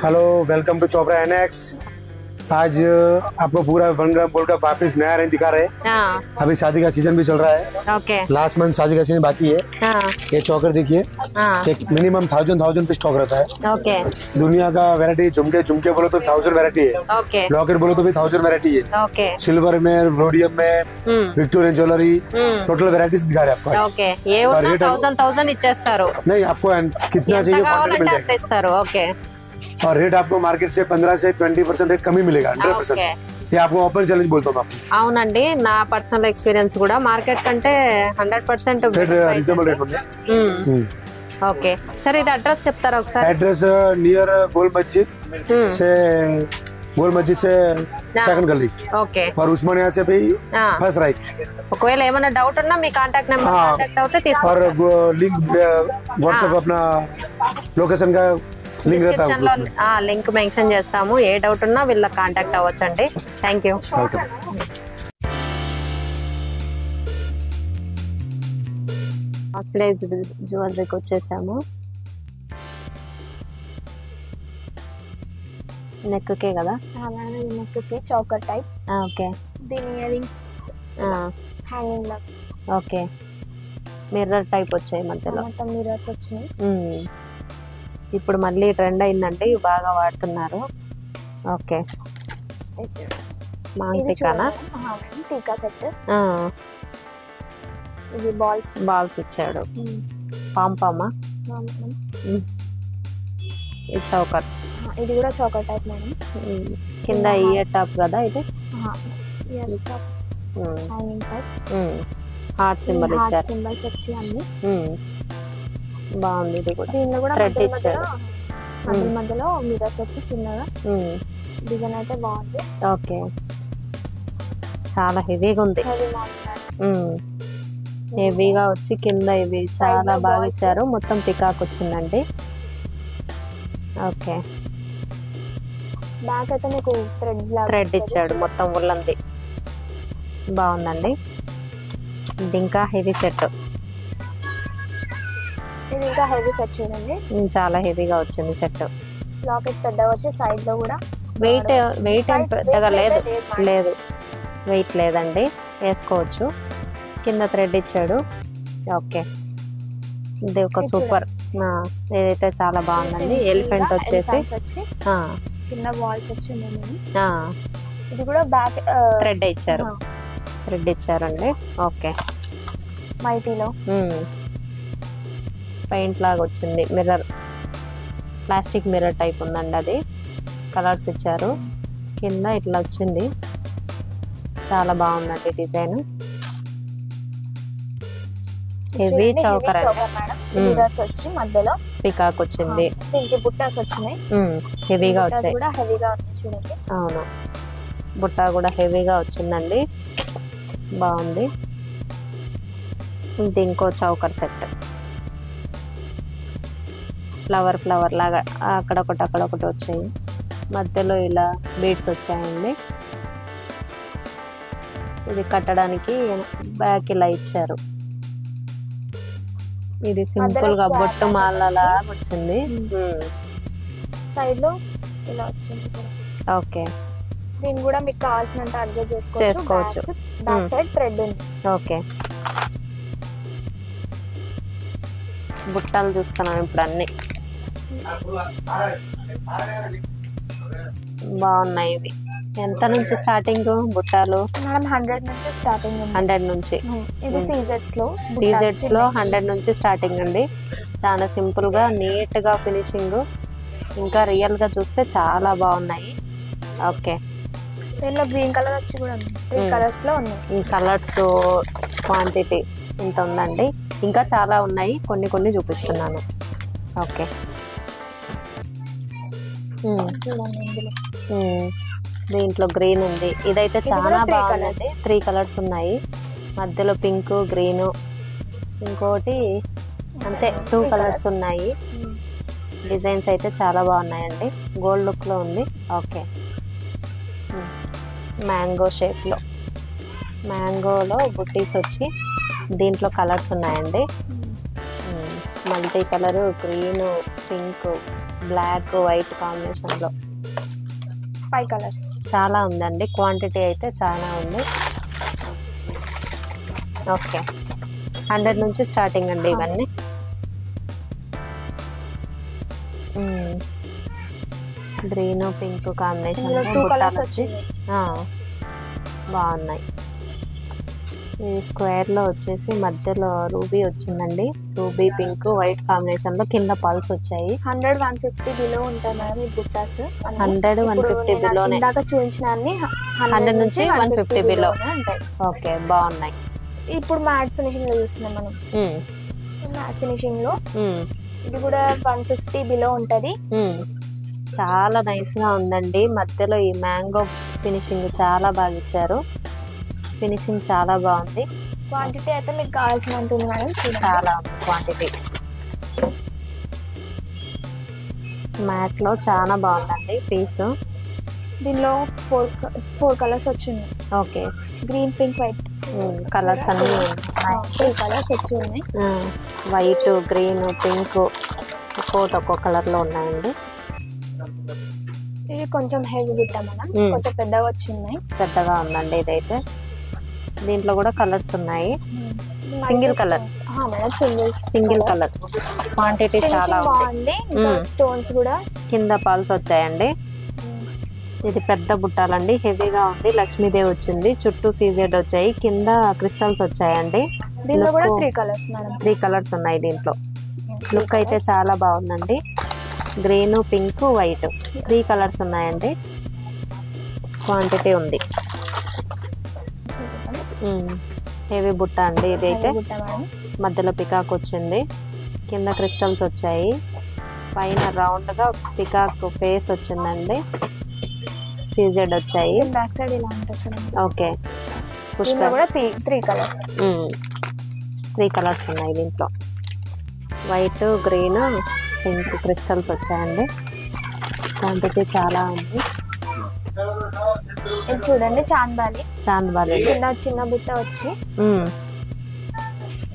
Hello, welcome to Chopra NX. आज आपको पूरा 1 ग्राम गोल्ड का वापस नया रेंज दिखा रहे हैं। अभी शादी का सीजन भी चल रहा है। ओके। लास्ट मंथ शादी का सीजन बाकी है। ये चौकर देखिए, एक मिनिमम 1000 पीस स्टॉक रहता है। ओके। दुनिया का वैरायटी, झुमके बोलो तो 1000 वैरायटी है। ओके। लॉकेट बोलो तो भी 1000 वैरायटी है। ओके। सिल्वर में, रोडियम में, विक्टोरियन ज्वेलरी, टोटल वैरायटीज दिखा रहे हैं आपको। ओके। ये 1000 इచ్చేస్తారు। नहीं, आपको कितना चाहिए क्वांटिटी मिल जाएगा। ఇస్తారు। ओके। और रेट आपको मार्केट से 15 से 20% रेट कम ही मिलेगा। 100%। ये आपको ओपन चैलेंज बोलता हूँ आपको। అవునండి, నా పర్సనల్ ఎక్స్పీరియన్స్ కూడా మార్కెట్ కంటే 100% రీజనబుల్ రేట్ ఉంది। ఓకే, సరే ఇది అడ్రస్ చెప్తారా ఒకసారి? एड्रेस नियर गोल मस्जिद से सेकंड गली। ఓకే। और उस्मानिया से भी फर्स्ट राइट। ఒకవేళ ఏమైనా డౌట్ ఉన్నా మీ కాంటాక్ట్ నెంబర్ కాంటాక్ట్ అవుతే తీసుకోండి। और लिंक व्हाट्सएप अपना लोकेशन का लिंक रहता है, లింక్ మెన్షన్ చేస్తాము। ఏ డౌట్ ఉన్నా వీళ్ళ కాంటాక్ట్ అవ్వచ్చండి। Thank you. ఆక్సిడైజ్డ్ జ్యువెలరీకి వచ్చేసాము। నెక్ కే కదా? నెక్ కే చౌకర్ టైప్। ఓకే। దీని earrings hanging lock. Okay. Mirror type వచ్చాయి మధ్యలో, మొత్తం మిర్రర్స్ వచ్చినాయి। ఇప్పుడు మళ్ళీ ట్రెండ్ అయిందండి, బాగా వాడుతున్నారు। ఓకే। టీకానా? టీకా సెట్। ఇది బాల్స్ ఇచ్చాడు। పాంపామా? ఇది చౌకర్। ఇది కూడా చౌకర్ టైప్ మేడం। కింద ఇయర్ టాప్ కదా ఇది? Ear tops hanging type. Heart symbol ఇచ్చారు। సింబల్స్ వచ్చి అన్ని బాగుంది। ఇది కూడా దీనిలో కూడా థ్రెడ్ ఇచ్చారు। మధ్యలో మిర్రర్స్ వచ్చి చిన్నగా డిజైన్ అయితే బాగుంది। ఓకే, చాలా హెవీగా ఉంది। హెవీగా వచ్చి కింద ఇవి చాలా బాగా ఇచ్చారు। మొత్తం పికాక్ వచ్చిందండి। ఓకే। బ్యాక్ అయితే మీకు థ్రెడ్ ఇచ్చాడు, మొత్తం ఉల్లంది। బాగుందండి। ఇది ఇంకా హెవీ సెట్। ఇది ఇంకా హెవీ సెట్ చూడండి, చాలా హెవీగా వచ్చింది సెట్। లాకెట్ పెద్దగా వచ్చి సైడ్ లో కూడా వెయిట్ ఏం పెద్దగా లేదు వెయిట్ లేదండి, వేసుకోవచ్చు। కింద థ్రెడ్ ఇచ్చాడు। ఓకే, ఇది ఒక సూపర్, ఇదైతే చాలా బాగుందండి। ఎలిఫెంట్ వచ్చేసి కింద వాల్స్ వచ్చి ఇది కూడా బ్యాక్ థ్రెడ్ ఇచ్చారండి। ఓకే। మైటీలో పెయింట్ లాగా వచ్చింది, మిర్రర్, ప్లాస్టిక్ మిర్రర్ టైప్ ఉందండి। అది కలర్స్ ఇచ్చారు, కింద ఇట్లా వచ్చింది, చాలా బాగుందండి డిజైన్। హెవీ చౌకర్ మిర్రర్స్ వచ్చి మధ్యలో పికాక్ వచ్చింది, దీనికి బుట్టాస్ వచ్చినాయి, హెవీగా వచ్చాయి। చూడండి, అవును, బుట్ట కూడా హెవీగా వచ్చిందండి, బాగుంది। ఇది ఇంకో చౌకర్ సెట్, ఫ్లవర్ లాగా అక్కడొకటి వచ్చాయి, మధ్యలో ఇలా బీడ్స్ వచ్చాయండి। ఇది కట్టడానికి బ్యాక్ ఇలా ఇచ్చారు, ఇది సింపుల్ గా బొట్టు మాలలా వచ్చింది, సైడ్ లో ఇలా వచ్చింది। ఓకే, దీన్ని కూడా మీకు కావాల్సినంత అడ్జస్ట్ చేసుకోవచ్చు। బ్యాక్ సైడ్ థ్రెడ్ ఉంది। ఓకే, బుట్టలు చూస్తున్నాం ఇప్పుడు, అన్ని బాగున్నాయి। ఇవి ఎంత నుంచి స్టార్టింగ్ బుట్టాలు? మనం 100 నుంచి స్టార్టింగ్, 100 నుంచి। ఇది సీజెడ్స్ లో 100 నుంచి స్టార్టింగ్ అండి। చాలా సింపుల్ గా, నీట్ గా ఫినిషింగ్, ఇంకా రియల్ గా చూస్తే చాలా బాగున్నాయి। ఓకే, దీనిలో గ్రీన్ కలర్ వచ్చి కూడా 3 కలర్స్ లో ఉన్నాయి। ఈ కలర్స్ క్వాంటిటీ ఇంత ఉందండి, ఇంకా చాలా ఉన్నాయి, కొన్ని చూపిస్తున్నాను। ఓకే, దీంట్లో గ్రీన్ ఉంది, ఇదైతే చాలా బాగుంది। 3 కలర్స్ ఉన్నాయి, మధ్యలో పింక్, గ్రీన్, ఇంకోటి అంతే 2 కలర్స్ ఉన్నాయి। డిజైన్స్ అయితే చాలా బాగున్నాయండి, గోల్డ్ లుక్ లో ఉంది। ఓకే, మ్యాంగో షేప్ లో, మ్యాంగోలో బుట్టీస్ వచ్చి దీంట్లో కలర్స్ ఉన్నాయండి, multi colour, green, pink, black white combination లో 5 కలర్స్. చాలా ఉందండి, క్వాంటిటీ అయితే చాలా ఉంది. ఓకే, 100 నుంచి స్టార్టింగ్ అండి ఇవన్నీ. గ్రీన్ పింక్ కాంబినేషన్ 2 కలర్స్ వచ్చాయి. బాగున్నాయి. ఇది స్క్వేర్ లో వచ్చేసి మధ్యలో రూబీ వచ్చిందండి. రూబీ పింక్ వైట్ కాంబినేషన్ లో కింద పల్స్ వచ్చాయి. 100-150 బిలో ఉంటాయి మేడం ఈ బుట్టాస్. 100-150 బిలోనే. ఇందాక చూపించిన అన్ని 100 నుంచి 150 బిలో ఉంటాయి. ఓకే, బాగున్నాయి. ఇప్పుడు మ్యాట్ ఫినిషింగ్ లో చూస్తున్నాం మనం. మ్యాట్ ఫినిషింగ్ లో ఇది కూడా 150 బిలో ఉంటది. చాలా నైస్ గా ఉందండి. మధ్యలో ఈ మ్యాంగో ఫినిషింగ్ చాలా బాగా ఇచ్చారు. ఫినిషింగ్ చాలా బాగుంది. క్వాంటిటీ అయితే మీకు కావాల్సినంత ఉంది మేడం. చాలా క్వాంటిటీ. మ్యాట్ లో చాలా బాగుందండి పీస్. దీనిలో 4 కలర్స్ వచ్చింది. Okay, green pink white colours అన్ని 3 కలర్స్ వచ్చి ఉన్నాయి. వైట్ గ్రీన్ పింక్ ఒక్కో కలర్ లో ఉన్నాయండి. ఇది కొంచెం హెవీ బుట్ట మేడం, కొంచెం పెద్దగా వచ్చినాయి. పెద్దగా ఉందండి ఇదైతే. దీంట్లో కూడా కలర్స్ ఉన్నాయి. Single colour madam, single colour. Quantity చాలా బాగుంది. స్టోన్స్ కూడా కింద పాల్స్ వచ్చాయండి. ఇది పెద్ద బుట్టాలండి, హెవీగా ఉంది. లక్ష్మీదేవి వచ్చింది, చుట్టూ సీజెడ్ వచ్చాయి, కింద క్రిస్టల్స్ వచ్చాయండి. దీంట్లో కూడా 3 కలర్స్ మేడం. 3 కలర్స్ ఉన్నాయి దీంట్లో. లుక్ అయితే చాలా బాగుందండి. గ్రీన్ పింక్ వైట్ 3 కలర్స్ ఉన్నాయండి. క్వాంటిటీ ఉంది. హెవీ బుట్ట అండి ఇదైతే. మధ్యలో పికాక్ వచ్చింది, కింద క్రిస్టల్స్ వచ్చాయి, పైన రౌండ్ గా పికాక్ ఫేస్ వచ్చిందండి, సీజెడ్ వచ్చాయి. బ్యాక్ సైడ్ ఇలా ఉంటుంది చూడండి. ఓకే, పుష్ప కూడా 3 కలర్స్. 3 కలర్స్ ఉన్నాయి దీంట్లో. వైట్ గ్రీన్ పింక్ క్రిస్టల్స్ వచ్చాయండి. క్వాంటిటీ చాలా ఉంది. ఇది చూడండి చాంద్బాలి. కింద చిన్న బుట్ట వచ్చి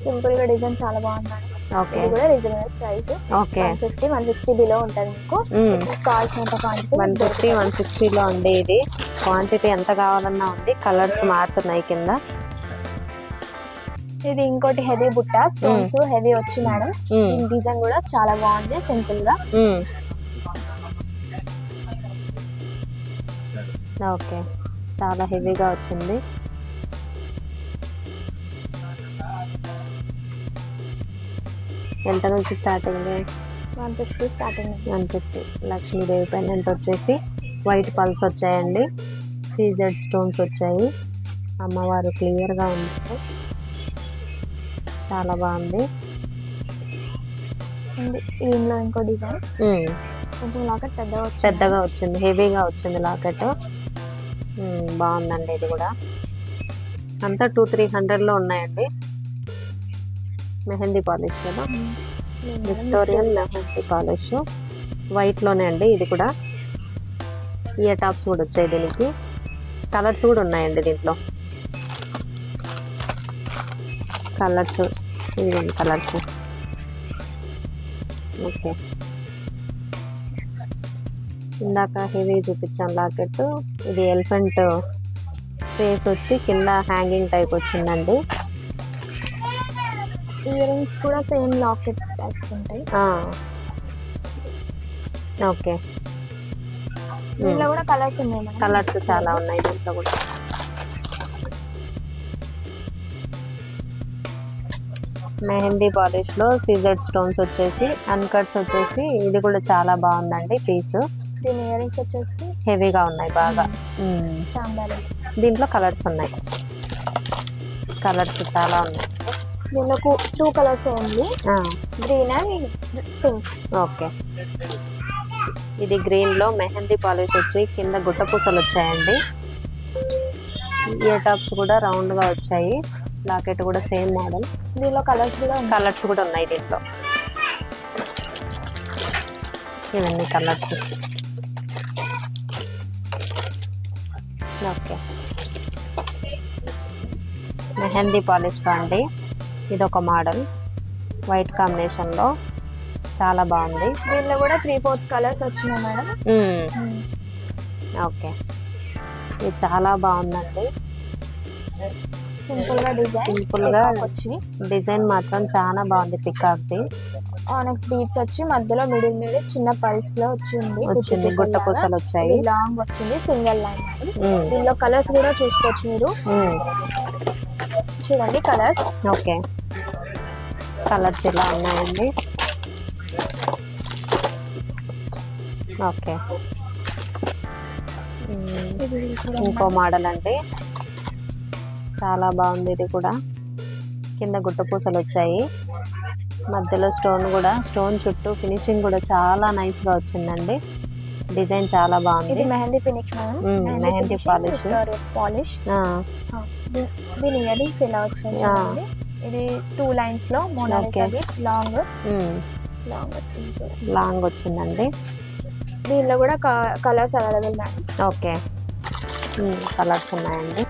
సింపుల్ గా డిజైన్ చాలా బాగుంది. ఇది కూడా రీజనబుల్ ప్రైస్. 150-160 బిలో ఉంటుంది. మీకు కావాల్సినంత క్వాంటిటీ 150-160 లో ఉంది. ఇది క్వాంటిటీ ఎంత కావాలన్నా ఉంది. కలర్స్ మారుతున్నాయి కింద. ఇది ఇంకోటి హెవీ బుట్ట, స్టోన్స్ హెవీ వచ్చి మేడం. దీని డిజైన్ కూడా చాలా బాగుంది, సింపుల్ గా. ఓకే, చాలా హెవీగా వచ్చింది. ఎంత నుంచి స్టార్టింగ్? 150 స్టార్టింగ్. 150. లక్ష్మీదేవి పెండెంట్ వచ్చేసి వైట్ పల్స్ వచ్చాయండి, సీజెడ్ స్టోన్స్ వచ్చాయి. అమ్మవారు క్లియర్గా ఉంది, చాలా బాగుంది. దీనిలో ఇంకో డిజైన్ కొంచెం లాకెట్ పెద్దగా వచ్చింది, హెవీగా వచ్చింది లాకెట్. బాగుందండి ఇది కూడా. అంతా 200-300 ఉన్నాయండి. మెహందీ పాలిష్ కదా, విక్టోరియన్ మెహందీ పాలిష్ వైట్లోనే అండి. ఇది కూడా ఇయర్ టాప్స్ కూడా వచ్చాయి దీనికి. కలర్స్ కూడా ఉన్నాయండి దీంట్లో. కలర్స్ ఇదిగోండి కలర్స్. ఓకే, ఇందాక హెవీ చూపించాను లాకెట్. ఇది ఎలిఫెంట్ ఫేస్ వచ్చి కింద హ్యాంగింగ్ టైప్ వచ్చిందండి. ఇయర్ రింగ్స్ కూడా సేమ్ లాకెట్ టైప్ ఉంటాయి. ఓకే, దీంట్లో కూడా కలర్స్ ఉన్నాయి. కలర్స్ చాలా ఉన్నాయి దీంట్లో కూడా. మెహందీ పాలిష్ లో సీజెడ్ స్టోన్స్ వచ్చేసి, అన్కట్స్ వచ్చేసి. ఇది కూడా చాలా బాగుందండి పీస్. దీని ఇయర్ రింగ్స్ వచ్చేసి హెవీగా ఉన్నాయి బాగా. దీంట్లో కలర్స్ ఉన్నాయి, కలర్స్ చాలా ఉన్నాయి. దీనిలో 2 colours only, green and pink. Okay, ఇది గ్రీన్ లో మెహందీ పాలిష్ వచ్చి కింద గుట్ట పూసలు వచ్చాయండి. ఇయర్ టాప్స్ కూడా రౌండ్ గా వచ్చాయి. లాకెట్ కూడా సేమ్ మోడల్. దీనిలో కలర్స్ కూడా ఉన్నాయి దీంట్లో. ఇవన్నీ కలర్స్. ఓకే, మెహందీ పాలిష్లో అండి. ఇది ఒక మోడల్ వైట్ కాంబినేషన్లో చాలా బాగుంది. దీనిలో కూడా 3/4 కలర్స్ వచ్చినాయి మేడం. ఓకే, ఇది చాలా బాగుందండి. సింపుల్ గా వచ్చి డిజైన్ మాత్రం చాలా బాగుంది. పికాక్ది ఆనెక్స్ బీడ్స్ వచ్చి మధ్యలో మిడిల్ చిన్న పల్స్ లో వచ్చింది. గుట్ట పూసలు వచ్చాయి. లాంగ్ వచ్చింది సింగిల్ లైన్. దీనిలో కలర్స్ కూడా చూసుకోవచ్చు మీరు. చూడండి కలర్స్. ఓకే, కలర్స్ ఇలా ఉన్నాయండి. ఓకే, ఇంకో మోడల్ అండి, చాలా బాగుంది. ఇది కూడా కింద గుట్ట పూసలు వచ్చాయి, మధ్యలో స్టోన్ చుట్టూ ఫినిషింగ్ కూడా చాలా నైస్ గా వచ్చిందండి. డిజైన్ చాలా బాగుంది. ఇది మెహందీ ఫినిష్ మెహందీ పాలిష్. దీని ఇయర్ రింగ్స్ ఇలా వచ్చాయి. ఇది 2 లైన్స్ లో మోనాలిసా బీడ్స్ లాంగ్ వచ్చిందండి. దీనిలో కూడా colours available madam. Okay, colours ఉన్నాయండి.